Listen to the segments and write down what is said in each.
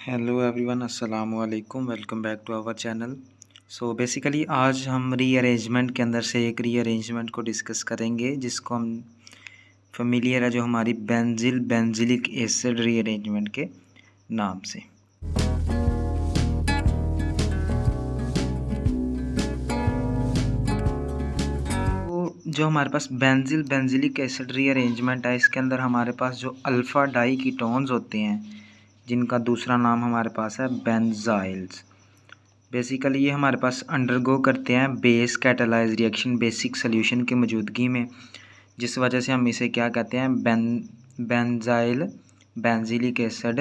Hello everyone, अस्सलाम वालेकुम। Welcome back to our channel. So basically आज हम रीअरेंजमेंट के अंदर से एक रीअरेंजमेंट को डिस्कस करेंगे जिसको हम फेमिलियर है जो हमारी बेंजिलिक एसिड रीअरेंजमेंट के नाम से। तो जो हमारे पास बेंजिलिक एसिड रीअरेंजमेंट है, इसके अंदर हमारे पास जो अल्फ़ा डाई कीटोन्स होते हैं जिनका दूसरा नाम हमारे पास है बेंजाइल्स। बेसिकली ये हमारे पास अंडरगो करते हैं base catalyse reaction basic solution की मौजूदगी में, जिस वजह से हम इसे क्या कहते हैं बेंजिलिक एसिड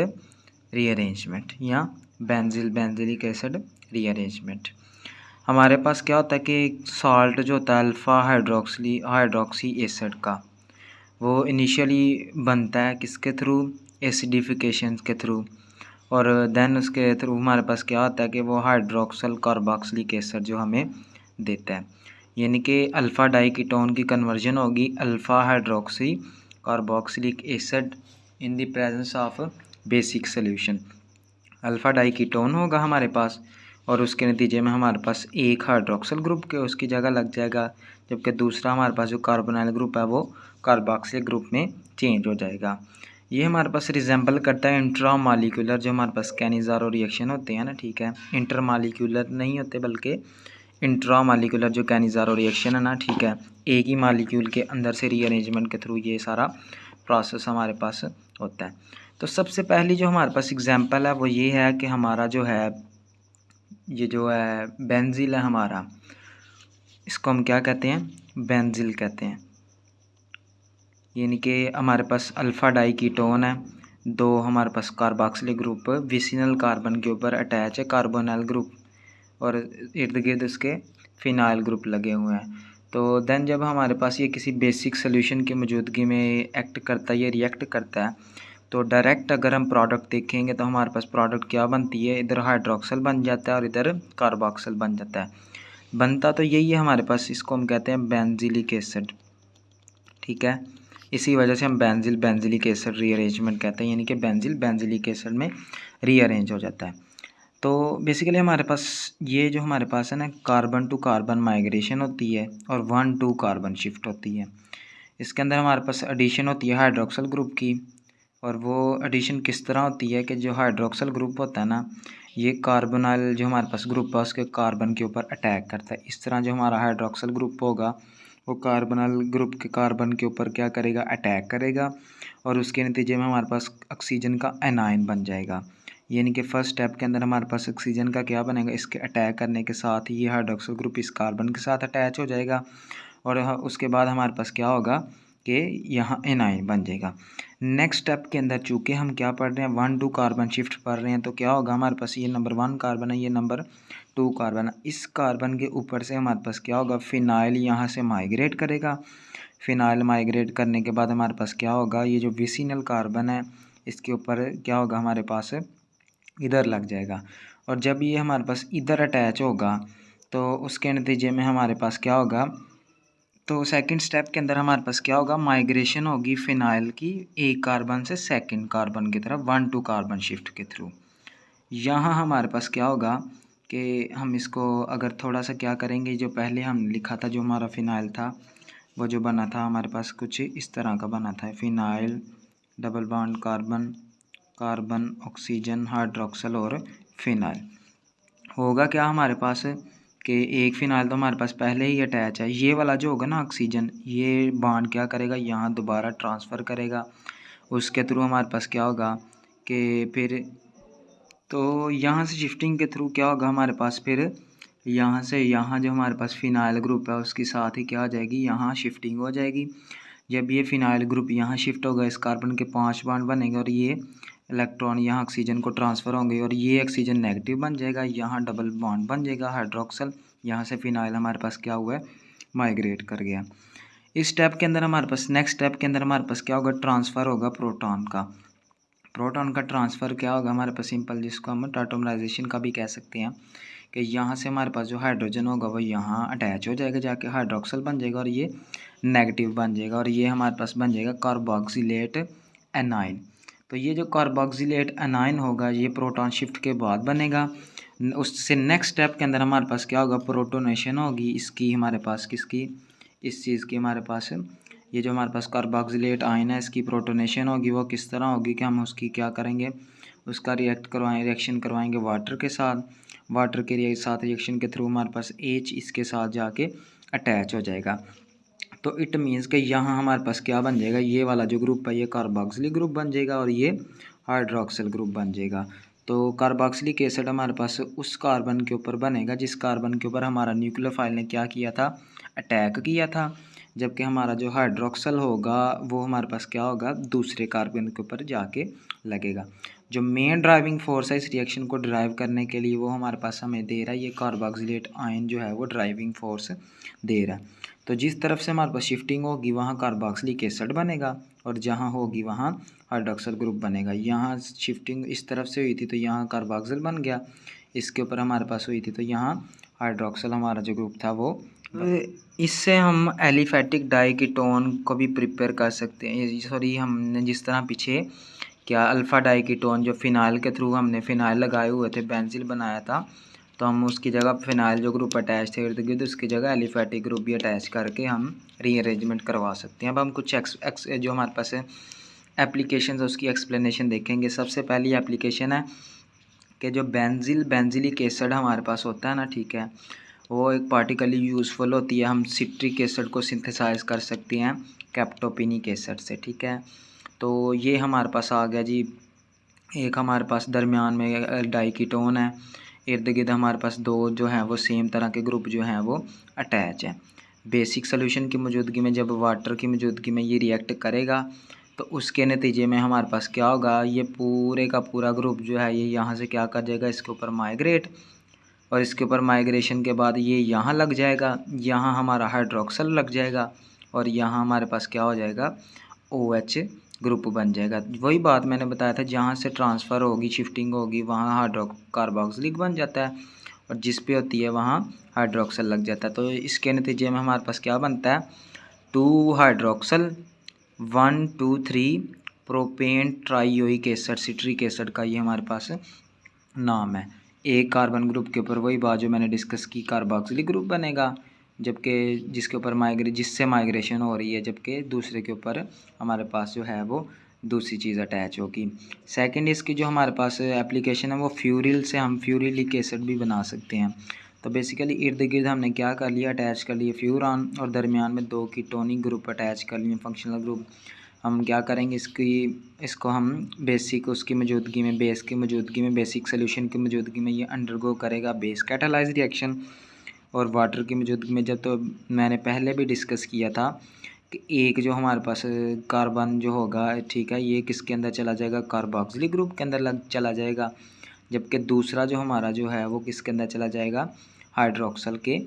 रीअरेंजमेंट या बेंजिलिक एसिड रीअरेंजमेंट। हमारे पास क्या होता है कि सॉल्ट जो होता है अल्फ़ा हाइड्रोक्सी एसिड का, वो इनिशियली बनता है किसके थ्रू, एसिडिफिकेशन के थ्रू, और देन उसके थ्रू हमारे पास क्या होता है कि वो हाइड्रोक्सल कार्बोक्सिलिक एसिड जो हमें देता है, यानी कि अल्फ़ा डाई कीटोन की कन्वर्जन होगी alpha hydroxy carboxylic acid in the presence of basic solution. Alpha diketone होगा हमारे पास और उसके नतीजे में हमारे पास एक हाइड्रोक्सल ग्रुप के उसकी जगह लग जाएगा, जबकि दूसरा हमारे पास जो कार्बोनाइल ग्रुप है वो कार्बोक्सिलिक ग्रुप में चेंज हो जाएगा। ये हमारे पास रिजेंबल करता है इंट्रामालिक्यूलर जो हमारे पास कैनिज़ारो रिएक्शन होते हैं ना, ठीक है। इंटरमालिक्यूलर नहीं होते बल्कि इंट्रामालिक्यूलर जो कैनिज़ारो रिएक्शन है ना, ठीक है। एक ही मालिक्यूल के अंदर से रीअरेंजमेंट के थ्रू ये सारा प्रोसेस हमारे पास होता है। तो सबसे पहली जो हमारे पास एग्जांपल है वो ये है कि हमारा जो है ये जो है बेंजिल है हमारा, इसको हम क्या कहते हैं, बेंजिल कहते हैं। यानी कि हमारे पास अल्फ़ा डाई कीटोन है, दो हमारे पास कार्बोक्सिलिक ग्रुप विसिनल कार्बन के ऊपर अटैच है कार्बोनाइल ग्रुप, और इर्द गिर्द उसके फिनाइल ग्रुप लगे हुए हैं। तो देन जब हमारे पास ये किसी बेसिक सोल्यूशन की मौजूदगी में एक्ट करता है, ये रिएक्ट करता है, तो डायरेक्ट अगर हम प्रोडक्ट देखेंगे तो हमारे पास प्रोडक्ट क्या बनती है, इधर हाइड्रोक्सल बन जाता है और इधर कार्बोक्सल बन जाता है। बनता तो यही है हमारे पास, इसको हम कहते हैं बेंजिलिक एसिड, ठीक है। इसी वजह से हम बेंजिलिक एसिड रीअरेंजमेंट कहते हैं, यानी कि बेंजिलिक एसिड में रीअरेंज हो जाता है। तो बेसिकली हमारे पास ये जो हमारे पास है ना, कार्बन टू कार्बन माइग्रेशन होती है और 1 2 कार्बन शिफ्ट होती है। इसके अंदर हमारे पास एडिशन होती है हाइड्रोक्सल ग्रुप की, और वो एडिशन किस तरह होती है कि जो हाइड्रोक्सल ग्रुप होता है ना, ये कार्बोनाइल जो हमारे पास ग्रुप है उसके कार्बन के ऊपर अटैक करता है। इस तरह जो हमारा हाइड्रोक्सल ग्रुप होगा वो कार्बोनाइल ग्रुप के कार्बन के ऊपर क्या करेगा, अटैक करेगा, और उसके नतीजे में हमारे पास ऑक्सीजन का एनायन बन जाएगा। यानी कि फर्स्ट स्टेप के अंदर हमारे पास ऑक्सीजन का क्या बनेगा, इसके अटैक करने के साथ ही ये हाइड्रोक्सल ग्रुप इस कार्बन के साथ अटैच हो जाएगा, और उसके बाद हमारे पास क्या होगा कि यहाँ एनायन बन जाएगा। नेक्स्ट स्टेप के अंदर चूँकि हम क्या पढ़ रहे हैं, 1 2 कार्बन शिफ्ट पढ़ रहे हैं, तो क्या होगा हमारे पास, ये नंबर 1 कार्बन है, ये नंबर 2 कार्बन है, इस कार्बन के ऊपर से हमारे पास क्या होगा, फिनाइल यहाँ से माइग्रेट करेगा। फिनाइल माइग्रेट करने के बाद हमारे पास क्या होगा, ये जो विसिनल कार्बन है इसके ऊपर क्या होगा, हमारे पास इधर लग जाएगा, और जब ये हमारे पास इधर अटैच होगा तो उसके नतीजे में हमारे पास क्या होगा, तो सेकंड स्टेप के अंदर हमारे पास क्या होगा, माइग्रेशन होगी फिनाइल की एक कार्बन से सेकंड कार्बन की तरफ 1 2 कार्बन शिफ्ट के थ्रू। यहाँ हमारे पास क्या होगा कि हम इसको अगर थोड़ा सा क्या करेंगे, जो पहले हम लिखा था जो हमारा फिनाइल था वो जो बना था हमारे पास कुछ इस तरह का बना था, phenyl double bond carbon carbon oxygen hydroxyl और फिनाइल। होगा क्या हमारे पास कि एक फिनाइल तो हमारे पास पहले ही अटैच है, ये वाला जो होगा ना ऑक्सीजन, ये बॉन्ड क्या करेगा, यहाँ दोबारा ट्रांसफ़र करेगा, उसके थ्रू हमारे पास क्या होगा कि फिर तो यहाँ से शिफ्टिंग के थ्रू क्या होगा हमारे पास, फिर यहाँ से यहाँ जो हमारे पास फिनाइल ग्रुप है उसके साथ ही क्या हो जाएगी, यहाँ शिफ्टिंग हो जाएगी। जब ये फिनाइल ग्रुप यहाँ शिफ्ट होगा, इस कार्बन के 5 बॉन्ड बनेंगे और ये इलेक्ट्रॉन यहाँ ऑक्सीजन को ट्रांसफ़र होंगे और ये ऑक्सीजन नेगेटिव बन जाएगा, यहाँ डबल बॉन्ड बन जाएगा हाइड्रोक्सल, यहाँ से फिनाइल हमारे पास क्या हुआ है, माइग्रेट कर गया। इस स्टेप के अंदर हमारे पास नेक्स्ट स्टेप के अंदर हमारे पास क्या होगा, ट्रांसफ़र होगा प्रोटॉन का। प्रोटॉन का ट्रांसफ़र क्या होगा हमारे पास, सिंपल जिसको हम टाटोमराइजेशन का भी कह सकते हैं, कि यहाँ से हमारे पास जो हाइड्रोजन होगा वो यहाँ अटैच हो जाएगा, जाके हाइड्रोक्सल बन जाएगा और ये नेगेटिव बन जाएगा, और ये हमारे पास बन जाएगा कार्बोक्सिलेट एनाइन। तो ये जो कार्बोक्सिलेट एनाइन होगा ये प्रोटॉन शिफ्ट के बाद बनेगा। उससे नेक्स्ट स्टेप के अंदर हमारे पास क्या होगा, प्रोटोनेशन होगी इसकी, हमारे पास किसकी, इस चीज़ की, हमारे पास ये जो हमारे पास कार्बोक्सिलेट आयन है इसकी प्रोटोनेशन होगी। वो किस तरह होगी कि हम उसकी क्या करेंगे, उसका रिएक्शन करवाएंगे वाटर के साथ। वाटर के साथ रिएक्शन के थ्रू हमारे पास H इसके साथ जाके अटैच हो जाएगा। तो इट मीन्स कि यहाँ हमारे पास क्या बन जाएगा, ये वाला जो ग्रुप है ये कार्बोक्सिलिक ग्रुप बन जाएगा और ये हाइड्रोक्सिल ग्रुप बन जाएगा। तो कार्बोक्सिलिक एसिड हमारे पास उस कार्बन के ऊपर बनेगा जिस कार्बन के ऊपर हमारा न्यूक्लियोफाइल ने क्या किया था, अटैक किया था। जबकि हमारा जो हाइड्रोक्सल होगा वो हमारे पास क्या होगा, दूसरे कार्बन के ऊपर जाके लगेगा। जो मेन ड्राइविंग फोर्स है इस रिएक्शन को ड्राइव करने के लिए वो हमारे पास हमें दे रहा है, ये कार्बोक्सिलेट आयन जो है वो ड्राइविंग फोर्स दे रहा है। तो जिस तरफ से हमारे पास शिफ्टिंग होगी वहाँ कार्बोक्सिलिक एसिड बनेगा और जहाँ होगी वहाँ हाइड्रोक्सल ग्रुप बनेगा। यहाँ शिफ्टिंग इस तरफ से हुई थी तो यहाँ कार्बोक्सिल बन गया, इसके ऊपर हमारे पास हुई थी तो यहाँ हाइड्रोक्सल हमारा जो ग्रुप था वो। इससे हम एलिफेटिक डाइकीटोन को भी प्रिपेयर कर सकते हैं। सॉरी, हमने जिस तरह पीछे क्या अल्फ़ा डाइकीटोन जो फिनाइल के थ्रू हमने फिनाइल लगाए हुए थे, बेंजील बनाया था, तो हम उसकी जगह फिनाइल जो ग्रुप अटैच थे इर्द गिर्द उसकी जगह एलिफेटिक ग्रुप भी अटैच करके हम रीअरेंजमेंट करवा सकते हैं। अब हम कुछ जो हमारे पास एप्लीकेशन है उसकी एक्सप्लेनेशन देखेंगे। सबसे पहली एप्लीकेशन है कि जो बेंजिलिक एसिड हमारे पास होता है ना, ठीक है, वो एक पार्टिकली यूज़फुल होती है। हम सिट्रिक एसिड को सिंथेसाइज कर सकते हैं कैप्टोपिनिक एसिड से, ठीक है। तो ये हमारे पास आ गया जी। एक हमारे पास दरमियान में डाइकीटोन है, इर्द गिर्द हमारे पास दो जो हैं वो सेम तरह के ग्रुप जो हैं वो अटैच हैं। बेसिक सोल्यूशन की मौजूदगी में जब वाटर की मौजूदगी में ये रिएक्ट करेगा तो उसके नतीजे में हमारे पास क्या होगा, ये पूरे का पूरा ग्रुप जो है ये यहाँ से क्या कर जाएगा, इसके ऊपर माइग्रेट, और इसके ऊपर माइग्रेशन के बाद ये यहाँ लग जाएगा, यहाँ हमारा हाइड्रोक्सल लग जाएगा और यहाँ हमारे पास क्या हो जाएगा, OH ग्रुप बन जाएगा। वही बात मैंने बताया था, जहाँ से ट्रांसफ़र होगी शिफ्टिंग होगी वहाँ कार्बोक्सिलिक बन जाता है और जिस पे होती है वहाँ हाइड्रोक्सल लग जाता है। तो इसके नतीजे में हमारे पास क्या बनता है, 2 hydroxyl 1 2 3 propane trioic acid, citric acid का ये हमारे पास नाम है। एक कार्बन ग्रुप के ऊपर वही बात जो मैंने डिस्कस की, कार्बोक्सिलिक ग्रुप बनेगा, जबकि जिसके ऊपर जिससे माइग्रेशन हो रही है, जबकि दूसरे के ऊपर हमारे पास जो है वो दूसरी चीज़ अटैच होगी। सेकंड इसकी जो हमारे पास एप्लीकेशन है वो फ्यूरिल से हम फ्यूरिलिक एसिड भी बना सकते हैं। तो बेसिकली इर्द गिर्द हमने क्या कर लिया, अटैच कर लिए फ्यूरान और दरमियान में 2 कीटोनिक ग्रुप अटैच कर लिए, फंक्शनल ग्रुप। हम क्या करेंगे, इसको हम बेसिक उसकी मौजूदगी में, बेस की मौजूदगी में, बेसिक सोल्यूशन की मौजूदगी में ये अंडरगो करेगा बेस कैटालाइज रिएक्शन, और वाटर की मौजूदगी में जब, तो मैंने पहले भी डिस्कस किया था कि एक जो हमारे पास कार्बन जो होगा, ठीक है, ये किसके अंदर चला जाएगा, कार्बोक्सिलिक ग्रुप के अंदर चला जाएगा, जबकि दूसरा जो हमारा जो है वो किसके अंदर चला जाएगा, हाइड्रोक्सल के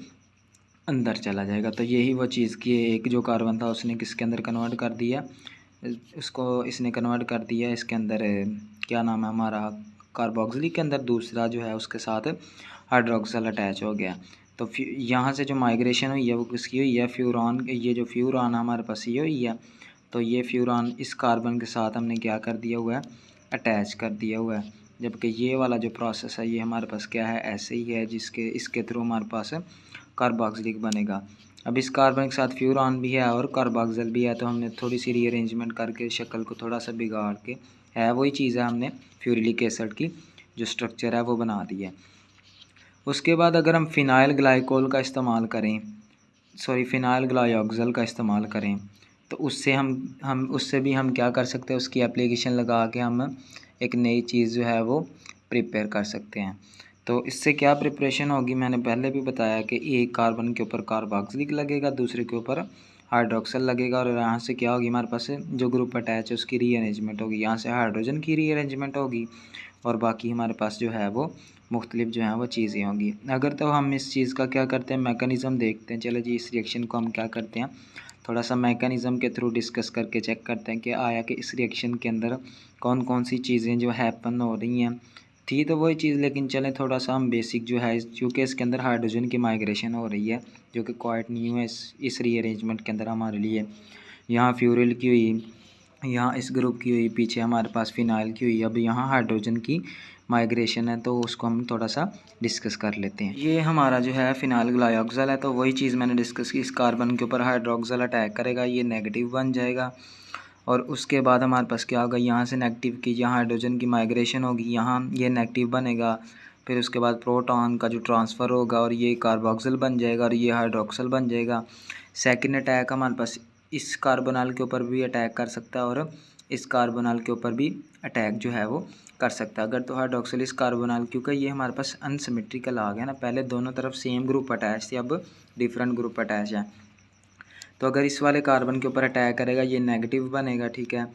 अंदर चला जाएगा। तो यही वो चीज़ की एक जो कार्बन था उसने किसके अंदर कन्वर्ट कर दिया, उसको इसने कन्वर्ट कर दिया इसके अंदर, क्या नाम है हमारा, कार्बोक्सिलिक के अंदर, दूसरा जो है उसके साथ हाइड्रोक्सल अटैच हो गया। तो यहाँ से जो माइग्रेशन हुई है वो किसकी हुई है, फ्यूरान, ये जो फ्यूरान हमारे पास ये हुई है, तो ये फ्यूरान इस कार्बन के साथ हमने क्या कर दिया हुआ है, अटैच कर दिया हुआ है। जबकि ये वाला जो प्रोसेस है ये हमारे पास क्या है, ऐसे ही है, जिसके इसके थ्रू हमारे पास कार्बोक्सिलिक बनेगा। अब इस कार्बन के साथ फ्यूरान भी है और कार्बोक्सिल भी है, तो हमने थोड़ी सी रीअरेंजमेंट करके शक्ल को थोड़ा सा बिगाड़ के, है वही चीज़ है, हमने फ्यूरिलिक एसिड की जो स्ट्रक्चर है वो बना दी है। उसके बाद अगर हम फिनाइल ग्लाइकोल का इस्तेमाल करें, सॉरी फिनाइल ग्लाइऑक्सल का इस्तेमाल करें, तो उससे हम उससे भी हम क्या कर सकते हैं, उसकी एप्लीकेशन लगा के हम एक नई चीज़ जो है वो प्रिपेयर कर सकते हैं। तो इससे क्या प्रिपरेशन होगी, मैंने पहले भी बताया कि एक कार्बन के ऊपर कार्बोक्सिलिक लगेगा, दूसरे के ऊपर हाइड्रोक्सल लगेगा, और यहाँ से क्या होगी, हमारे पास जो ग्रुप अटैच है उसकी रीअरेंजमेंट होगी, यहाँ से हाइड्रोजन की रीअरेंजमेंट होगी और बाकी हमारे पास जो है वो मुख्तलिफ जो है वो चीज़ें होंगी। अगर तो हम इस चीज़ का क्या करते हैं, मैकेनिज़्म देखते हैं। चलो जी, इस रिएक्शन को हम क्या करते हैं, थोड़ा सा मैकेनिज़्म के थ्रू डिस्कस करके चेक करते हैं कि आया कि इस रिएक्शन के अंदर कौन कौन सी चीज़ें जो हैपन हो रही हैं। थी तो वही चीज़, लेकिन चलें थोड़ा सा हम बेसिक जो है, क्योंकि इसके अंदर हाइड्रोजन की माइग्रेशन हो रही है जो कि क्वाइट न्यू है इस रीअरेंजमेंट के अंदर हमारे लिए। यहाँ फ्यूरिल की हुई, यहाँ इस ग्रुप की हुई, पीछे हमारे पास फिनाइल की हुई। अब यहाँ हाइड्रोजन की माइग्रेशन है तो उसको हम थोड़ा सा डिस्कस कर लेते हैं। ये हमारा जो है फिनाइल ग्लाइऑक्सल है, तो वही चीज़ मैंने डिस्कस की। इस कार्बन के ऊपर हाइड्रोक्सल अटैक करेगा, ये नेगेटिव बन जाएगा और उसके बाद हमारे पास क्या होगा, यहाँ से नेगेटिव की यहाँ हाइड्रोजन की माइग्रेशन होगी, यहाँ ये नेगेटिव बनेगा। फिर उसके बाद प्रोटॉन का जो ट्रांसफ़र होगा और ये कार्बोक्सिल बन जाएगा और ये हाइड्रोक्सल बन जाएगा। सेकंड अटैक हमारे पास इस कार्बोनाल के ऊपर भी अटैक कर सकता है और इस कार्बोनाल के ऊपर भी अटैक जो है वो कर सकता है। अगर तो हाइड्रोक्सिल इस कार्बोनाल, क्योंकि ये हमारे पास अनसिमेट्रिकल आ गया ना, पहले दोनों तरफ सेम ग्रुप अटैच थे, अब डिफरेंट ग्रुप अटैच है। तो अगर इस वाले कार्बन के ऊपर अटैक करेगा ये नेगेटिव बनेगा, ठीक है।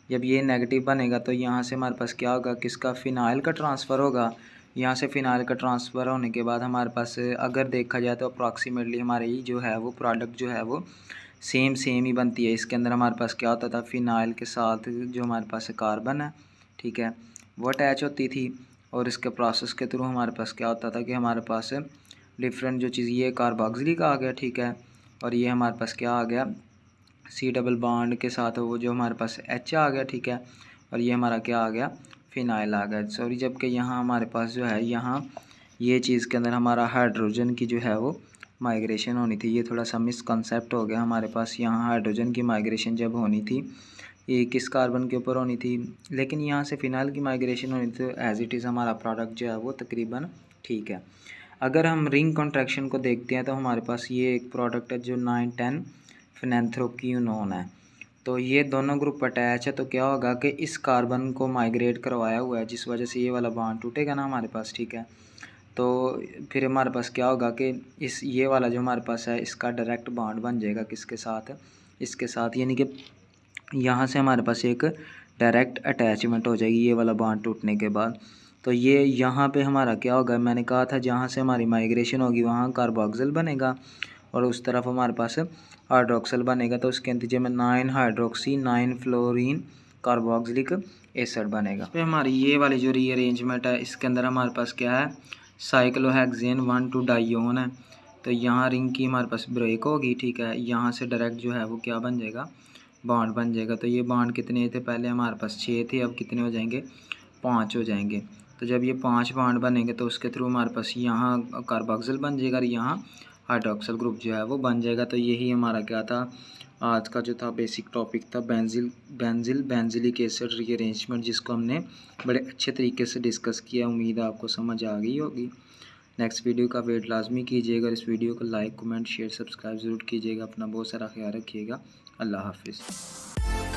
जब ये नेगेटिव बनेगा तो यहाँ से हमारे पास क्या होगा, किसका, फिनाइल का ट्रांसफ़र होगा। यहाँ से फिनाइल का ट्रांसफ़र होने के बाद हमारे पास अगर देखा जाए तो अप्रॉक्सीमेटली हमारी जो है वो प्रोडक्ट जो है वो सेम ही बनती है। इसके अंदर हमारे पास क्या होता था, फिनाइल के साथ जो हमारे पास कार्बन है, ठीक है, वो अटैच होती थी और इसके प्रोसेस के थ्रू हमारे पास क्या होता था कि हमारे पास डिफरेंट जो चीज़, ये कार्बोक्सिलिक आ गया, ठीक है, और ये हमारे पास क्या आ गया, सी डबल बॉन्ड के साथ वो जो हमारे पास एच आ गया, ठीक है, और ये हमारा क्या आ गया, फिनाइल आ गया, सॉरी। जबकि यहाँ हमारे पास जो है, यहाँ ये चीज़ के अंदर हमारा हाइड्रोजन की जो है वो माइग्रेशन होनी थी। ये थोड़ा सा मिसकंसेप्ट हो गया हमारे पास। यहाँ हाइड्रोजन की माइग्रेशन जब होनी थी ये किस कार्बन के ऊपर होनी थी, लेकिन यहाँ से फिनाइल की माइग्रेशन होनी थी। एज इट इज़ हमारा प्रोडक्ट जो है वो तकरीबन ठीक है। अगर हम रिंग कॉन्ट्रैक्शन को देखते हैं तो हमारे पास ये एक प्रोडक्ट है जो 9-10 फिनेंथ्रोक्विनोन है। तो ये दोनों ग्रुप अटैच है, तो क्या होगा कि इस कार्बन को माइग्रेट करवाया हुआ है, जिस वजह से ये वाला बॉन्ड टूटेगा ना हमारे पास, ठीक है। तो फिर हमारे पास क्या होगा कि इस ये वाला जो हमारे पास है इसका डायरेक्ट बॉन्ड बन जाएगा किसके साथ, इसके साथ, यानी कि यहाँ से हमारे पास एक डायरेक्ट अटैचमेंट हो जाएगी ये वाला बॉन्ड टूटने के बाद। तो ये यहाँ पे हमारा क्या होगा, मैंने कहा था जहाँ से हमारी माइग्रेशन होगी वहाँ कार्बोक्सिल बनेगा और उस तरफ हमारे पास हाइड्रोक्सल बनेगा। तो उसके नतीजे में 9 हाइड्रोक्सी 9 फ्लोरीन कार्बोक्सिलिक एसिड बनेगा। पे हमारी ये वाली जो रीअरेंजमेंट है इसके अंदर हमारे पास क्या है, साइक्लोहेक्सेन 1,2 डाइयोन है। तो यहाँ रिंग की हमारे पास ब्रेक होगी, ठीक है, यहाँ से डायरेक्ट जो है वो क्या बन जाएगा, बॉन्ड बन जाएगा। तो ये बॉन्ड कितने थे, पहले हमारे पास 6 थे, अब कितने हो जाएंगे, 5 हो जाएंगे। तो जब ये 5 बॉन्ड बनेंगे तो उसके थ्रू हमारे पास यहाँ कार्बोक्सिल बन जाएगा और यहाँ हाइड्रोक्सल ग्रुप जो है वो बन जाएगा। तो यही हमारा क्या था, आज का जो था बेसिक टॉपिक था, बेंजिलिक एसिड रीअरेंजमेंट, जिसको हमने बड़े अच्छे तरीके से डिस्कस किया। उम्मीद है आपको समझ आ गई होगी। नेक्स्ट वीडियो का वेट लाजमी कीजिएगा। इस वीडियो को लाइक, कमेंट, शेयर, सब्सक्राइब ज़रूर कीजिएगा। अपना बहुत सारा ख्याल रखिएगा। अल्लाह हाफिज़।